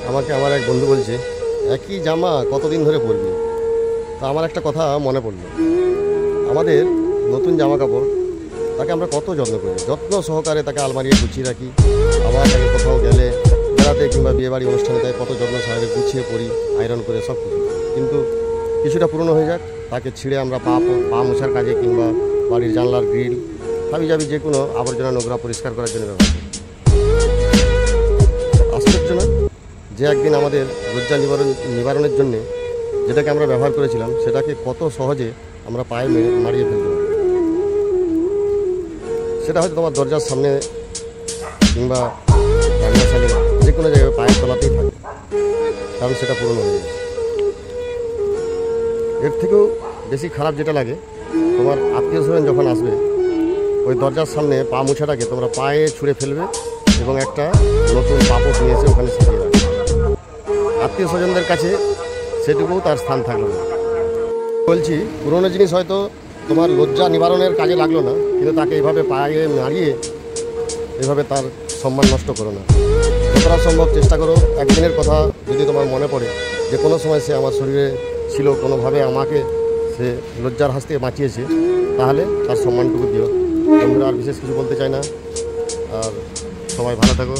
আমাকে আমার এক বন্ধু বলছে, একই জামা কতদিন ধরে পরবি? তা আমার একটা কথা মনে পড়লো, আমাদের নতুন জামা কাপড় তাকে আমরা কত যত্ন করি, যত্ন সহকারে তাকে আলমারিয়ে গুছিয়ে রাখি। আবার তাকে কোথাও গেলে বেড়াতে কিংবা বিয়েবাড়ি অনুষ্ঠানে তাকে কত যত্ন সহকারে গুছিয়ে পরি, আয়রন করে সব কিছু। কিন্তু কিছুটা পুরনো হয়ে যাক, তাকে ছিঁড়ে আমরা পা মোছার কাজে কিংবা বাড়ির জানলার গ্রিল হাবি যাবি যে কোনো আবর্জনা নোংরা পরিষ্কার করার জন্য ব্যবহার করি। আশ্চর্য না যে একদিন আমাদের লজ্জা নিবারণের জন্যে যেটাকে আমরা ব্যবহার করেছিলাম সেটাকে কত সহজে আমরা পায়ে মারিয়ে ফেলতে পারি। সেটা হয়তো তোমার দরজার সামনে কিংবা রান্নাশালে যে কোনো জায়গায় পায়ের তলাতেই থাকে, কারণ সেটা পুরনো হয়ে গেছে। এর থেকেও বেশি খারাপ যেটা লাগে, তোমার আত্মীয় স্বজন যখন আসবে ওই দরজার সামনে পা মোছাটাকে তোমরা পায়ে ছুঁড়ে ফেলবে এবং একটা নতুন পাপড় নিয়ে এসে ওখানে সাজিয়ে রাখবে। আত্মীয় স্বজনদের কাছে সেটুকুও তার স্থান থাকলো না। বলছি, পুরনো জিনিস হয়তো তোমার লজ্জা নিবারণের কাজে লাগলো না, কিন্তু তাকে এইভাবে পায়ে মারিয়ে এইভাবে তার সম্মান নষ্ট করো না। যতটা সম্ভব চেষ্টা করো, একদিনের কথা যদি তোমার মনে পড়ে যে কোনো সময় সে আমার শরীরে ছিল, কোনোভাবে আমাকে সে লজ্জার হাত থেকে বাঁচিয়েছে, তাহলে তার সম্মানটুকু দিও। বন্ধুরা, আর বিশেষ কিছু বলতে চাই না। আর সবাই ভালো থাকো।